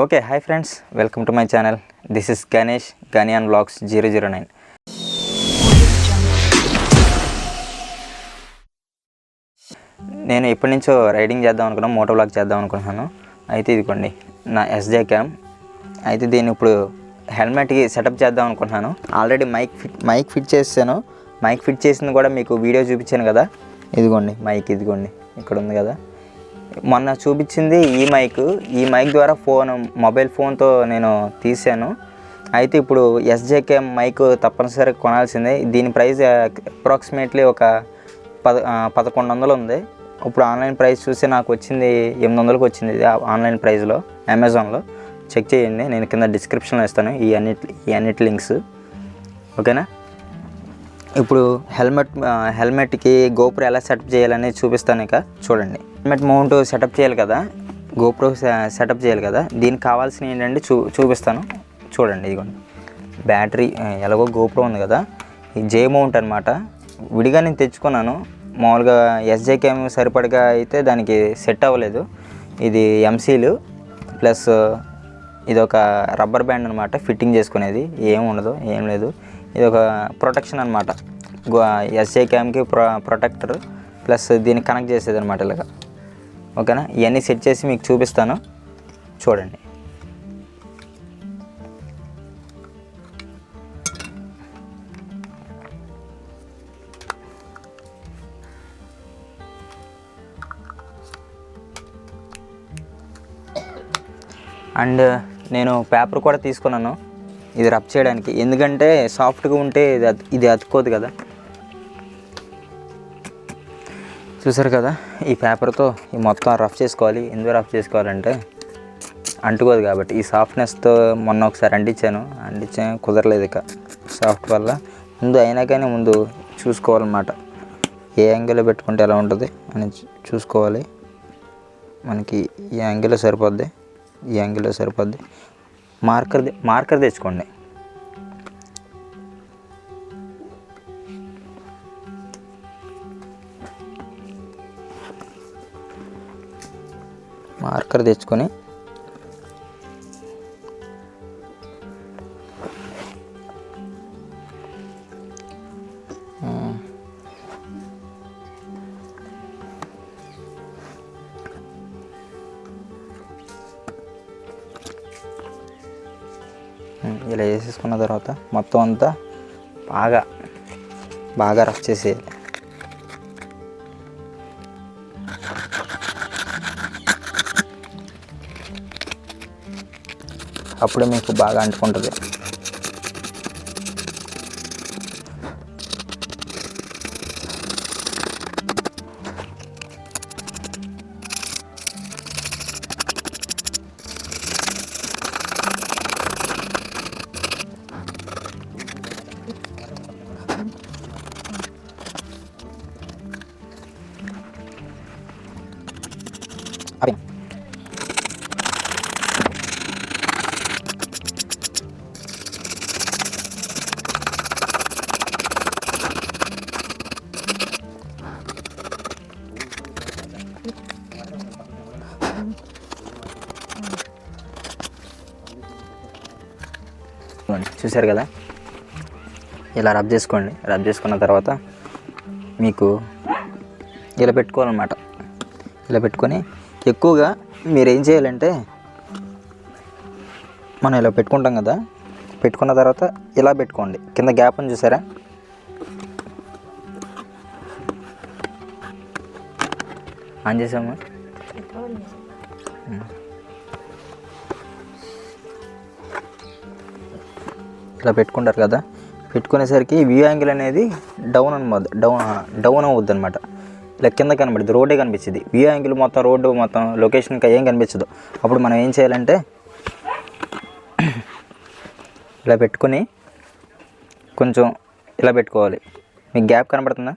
Okay, hi friends, welcome to my channel. This is Ganesh, గనియాన్ vlogs 009. నేను ఎప్పటి నుంచో రైడింగ్ చేద్దాం అనుకున్నాను, మోటో వ్లాగ్ చేద్దాం అనుకుంటున్నాను. అయితే ఇదిగోండి నా ఎస్జే క్యామ్. అయితే దీన్ని ఇప్పుడు హెల్మెట్కి సెటప్ చేద్దాం అనుకుంటున్నాను. ఆల్రెడీ మైక్ ఫిట్ చేసాను. మైక్ ఫిట్ చేసింది కూడా మీకు వీడియో చూపించాను కదా. ఇదిగోండి మైక్, ఇదిగోండి ఇక్కడ ఉంది కదా. మొన్న చూపించింది ఈ మైక్ ద్వారా మొబైల్ ఫోన్తో నేను తీసాను. అయితే ఇప్పుడు ఎస్జేకేఎం మైక్ తప్పనిసరిగా కొనాల్సిందే. దీని ప్రైస్ అప్రాక్సిమేట్లీ ఒక 1100 ఉంది. ఇప్పుడు ఆన్లైన్ ప్రైస్ చూసి నాకు వచ్చింది 800కి వచ్చింది. ఇది ఆన్లైన్ ప్రైస్లో అమెజాన్లో చెక్ చేయండి. నేను కింద డిస్క్రిప్షన్లో ఇస్తాను ఈ అన్నిటి లింక్స్, ఓకేనా. ఇప్పుడు హెల్మెట్కి గోప్రో ఎలా సెటప్ చేయాలనేది చూపిస్తాను. ఇక చూడండి, హెల్మెట్ మౌంట్ సెటప్ చేయాలి కదా, గోప్రో సెటప్ చేయాలి కదా. దీనికి కావాల్సిన ఏంటంటే చూపిస్తాను చూడండి. ఇదిగోండి బ్యాటరీ, ఎలాగో గోప్రో ఉంది కదా, ఈ జే మౌంట్ అనమాట. విడిగా నేను తెచ్చుకున్నాను. మామూలుగా ఎస్జేకేఎం సరిపడగా అయితే దానికి సెట్ అవ్వలేదు. ఇది ఎంసీలు ప్లస్ ఇది ఒక రబ్బర్ బ్యాండ్ అనమాట, ఫిట్టింగ్ చేసుకునేది. ఏం ఉండదు, ఏం లేదు. ఇది ఒక ప్రొటెక్షన్ అనమాట, ఎస్జేకేఎంకి ప్రొటెక్టర్ ప్లస్ దీన్ని కనెక్ట్ చేసేది అనమాట ఇలాగా, ఓకేనా. ఇవన్నీ సెట్ చేసి మీకు చూపిస్తాను చూడండి. అండ్ నేను పేపర్ కూడా తీసుకున్నాను ఇది రబ్ చేయడానికి, ఎందుకంటే సాఫ్ట్గా ఉంటే ఇది అతుక్కోదు కదా. చూసారు కదా, ఈ పేపర్తో ఈ మొత్తం రఫ్ చేసుకోవాలి. ఎందుకు రఫ్ చేసుకోవాలంటే అంటుకోదు కాబట్టి. ఈ సాఫ్ట్నెస్తో మొన్న ఒకసారి అంటించాను కుదరలేదు. ఇక సాఫ్ట్ వల్ల అయినా కానీ ముందు చూసుకోవాలన్నమాట, ఏ యాంగిల్లో పెట్టుకుంటే ఎలా ఉంటుంది అని చూసుకోవాలి. మనకి ఈ యాంగిల్లో సరిపోద్ది, ఈ యాంగిల్లో సరిపోద్ది. మార్కర్ తెచ్చుకోండి. మార్కర్ తెచ్చుకొని ఇలా వేసేసుకున్న తర్వాత మొత్తం అంతా బాగా రఫ్ చేసేయాలి. అప్పుడే మీకు బాగా అంటుకుంటుంది. చూసారు కదా, ఇలా రబ్ చేసుకోండి. రబ్ చేసుకున్న తర్వాత మీకు ఇలా పెట్టుకోవాలన్నమాట. ఇలా పెట్టుకొని ఎక్కువగా మీరు ఏం చేయాలంటే, మనం ఇలా పెట్టుకుంటాం కదా, పెట్టుకున్న తర్వాత ఇలా పెట్టుకోండి. కింద గ్యాప్ అని చూసారా, ఆన్ చేసాము. ఇలా పెట్టుకుంటారు కదా, పెట్టుకునేసరికి వ్యూ యాంగిల్ అనేది డౌన్ అవుద్ది అనమాట. ఇలా కింద కనబడుతుంది, రోడ్డే కనిపించింది. వ్యూ యాంగిల్ మొత్తం రోడ్డు మొత్తం లొకేషన్ ఇంకా ఏం కనిపించదు. అప్పుడు మనం ఏం చేయాలంటే ఇలా పెట్టుకొని కొంచెం ఇలా పెట్టుకోవాలి. మీకు గ్యాప్ కనబడుతుందా,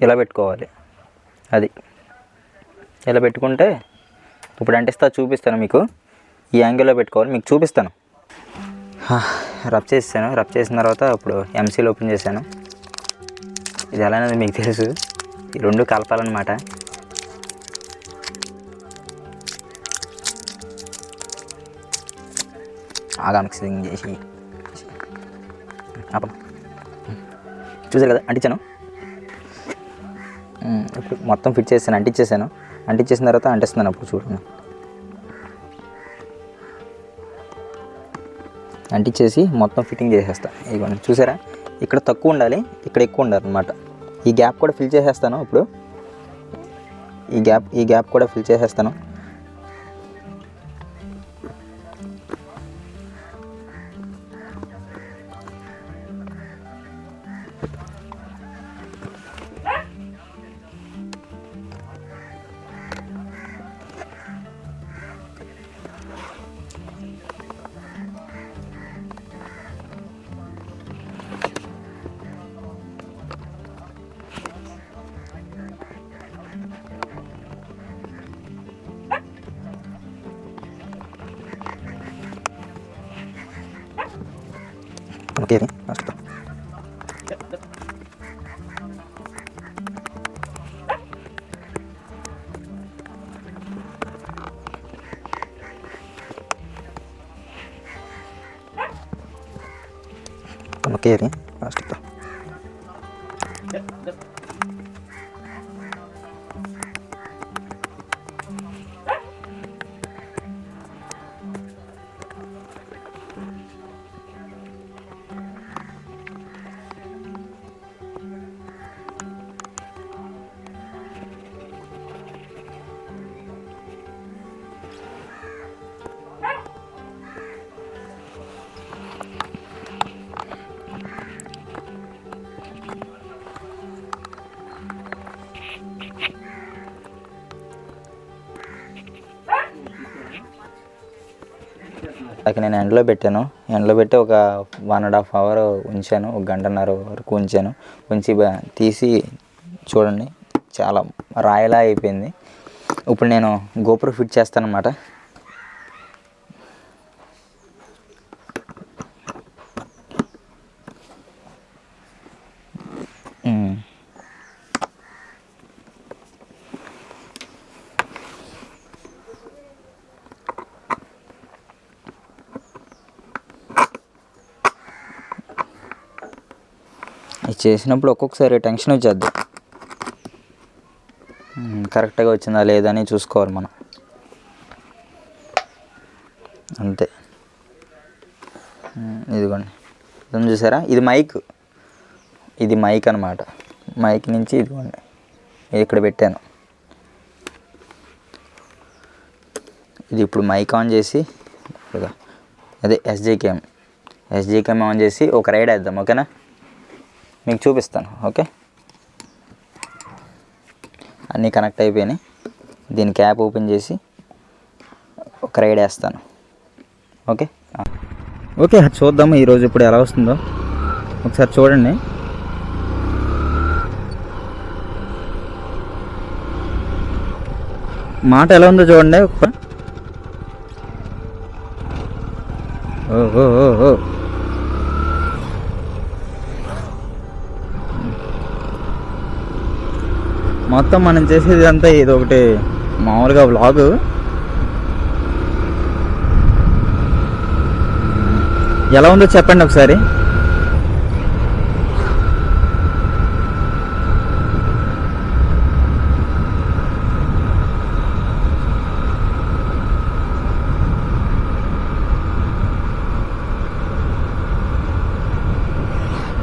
ఇలా పెట్టుకోవాలి. అది ఇలా పెట్టుకుంటే ఇప్పుడు చూపిస్తాను మీకు. ఈ యాంగిల్లో పెట్టుకోవాలి, మీకు చూపిస్తాను. రబ్ చేసిన తర్వాత ఇప్పుడు ఎంసీలు ఓపెన్ చేశాను. ఇది ఎలా అనేది మీకు తెలుసు, ఈ రెండు కలపాలన్నమాట. ఆగా మిక్సింగ్ చేసి చూసారు కదా అంటించాను. ఇప్పుడు మొత్తం ఫిట్ చేసాను, అంటించేసిన తర్వాత అంటిస్తున్నాను. అప్పుడు చూడండి, అంటించేసి మొత్తం ఫిట్టింగ్ చేసేస్తాను. ఇదిగోండి చూసారా, ఇక్కడ తక్కువ ఉండాలి, ఇక్కడ ఎక్కువ ఉండాలి అనమాట. ఈ గ్యాప్ కూడా ఫిల్ చేసేస్తాను. ఇప్పుడు ఈ గ్యాప్ కూడా ఫిల్ చేసేస్తాను. ఓకే ఫస్ట్ ఓకే ఫస్ట్ అది నేను ఎండలో పెట్టి ఒక 1.5 అవర్ ఉంచాను, ఒక గంటన్నర వరకు ఉంచి తీసి చూడండి చాలా రాయిలా అయిపోయింది. ఇప్పుడు నేను గోప్రో ఫిట్ చేస్తాను అన్నమాట. ఇది చేసినప్పుడు ఒక్కొక్కసారి టెన్షన్ వచ్చేద్ది, కరెక్ట్గా వచ్చిందా లేదా అని చూసుకోవాలి మనం, అంతే. ఇదిగోండి ఇదని చూసారా, ఇది మైక్ అనమాట. మైక్ నుంచి ఇదిగోండి ఇక్కడ పెట్టాను. ఇది ఇప్పుడు మైక్ ఆన్ చేసి అదే ఎస్జే క్యామ్ ఆన్ చేసి ఒక రైడ్ వేద్దాం. ఓకేనా, మీకు చూపిస్తాను. ఓకే, అన్నీ కనెక్ట్ అయిపోయినాయి. దీని క్యాప్ ఓపెన్ చేసి ఒక రైడ్ వేస్తాను. ఓకే చూద్దాము ఈరోజు ఇప్పుడు ఎలా వస్తుందో ఒకసారి చూడండి. మాట ఎలా ఉందో చూడండి. ఓ మొత్తం మనం చేసేది అంతా ఇది ఒకటి మామూలుగా వ్లాగ్. ఎలా ఉందో చెప్పండి ఒకసారి.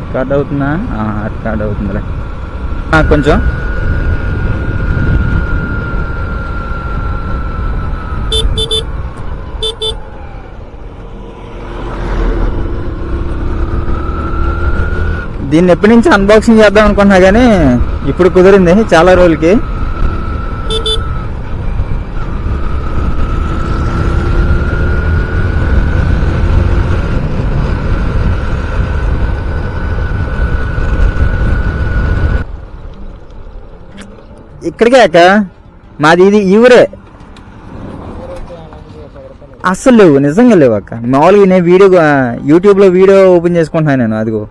రికార్డ్ అవుతుందా? రికార్డ్ అవుతుందిలే కొంచెం. దీన్ని ఎప్పటి నుంచి అన్బాక్సింగ్ చేద్దాం అనుకున్నా కానీ ఇప్పుడు కుదిరింది చాలా రోజులకి. ఇక్కడికే అక్క మాది, ఇది ఈ ఊరే. అస్సలు లేవు, నిజంగా లేవు అక్క. మామూలుగా నేను యూట్యూబ్లో వీడియో ఓపెన్ చేసుకుంటున్నాను నేను. అదిగో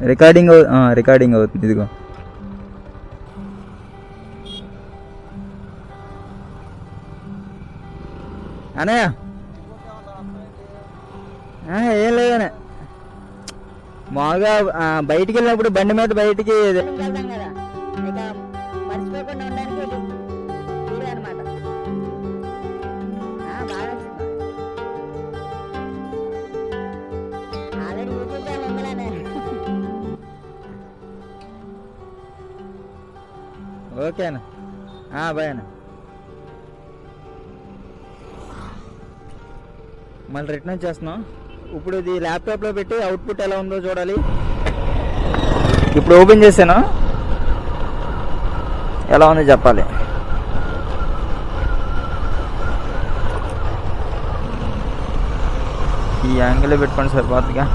రికార్డింగ్ అవుతుంది. ఇదిగో అన్నయ్య ఏం లేదనే మామూలుగా బయటికి వెళ్ళినప్పుడు బండి మీద బయటికి వెళ్తాం కదా ఇక మర్చిపోకుండా ఉండడానికి వీడియో అనమాట. బాగా నచ్చింది. ఆల్రెడీ యూట్యూబ్ ఛానల్ ఉందలేనే. ఓకేనా బాయ్ అన్న. మళ్ళీ రిటర్న్ వచ్చేస్తున్నాం. ఇప్పుడు ఇది ల్యాప్టాప్లో పెట్టి అవుట్పుట్ ఎలా ఉందో చూడాలి. ఇప్పుడు ఓపెన్ చేశాను, ఎలా ఉందో చెప్పాలి. ఈ యాంగిల్లో పెట్టుకోండి సరిపోతుందిగా.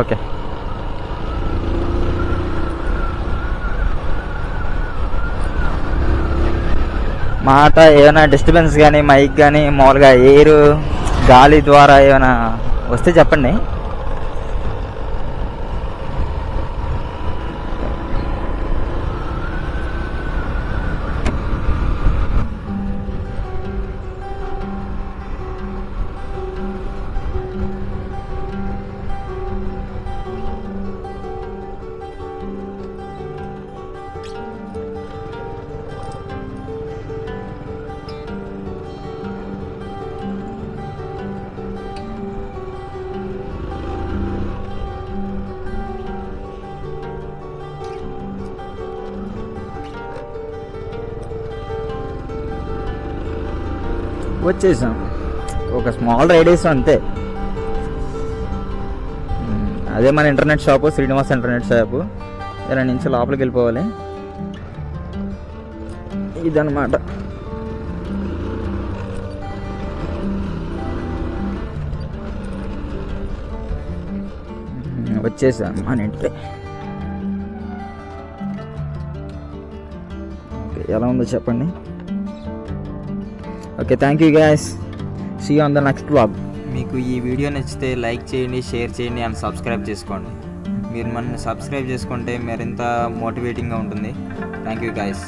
ఓకే. మాట ఏమైనా డిస్టర్బెన్స్ కానీ మైక్ కానీ మామూలుగా ఎయిర్ గాలి ద్వారా ఏమైనా వస్తే చెప్పండి. వచ్చేసాం. ఒక స్మాల్ రైడేస్ అంతే. అదే మన internet shop, Srinivas internet shop. ఇలా నుంచి లోపలికి వెళ్ళిపోవాలి. ఇదన్నమాట. వచ్చేసాం మన ఇంటికి. ఓకే, ఎలా ఉందో చెప్పండి. Okay, thank you guys. See you on the next vlog. మీకు ఈ వీడియో నచ్చితే లైక్ చేయండి, షేర్ చేయండి అండ్ సబ్స్క్రైబ్ చేసుకోండి. మీరు మనల్ని సబ్స్క్రైబ్ చేసుకుంటే మరింత మోటివేటింగ్గా ఉంటుంది. Thank you guys.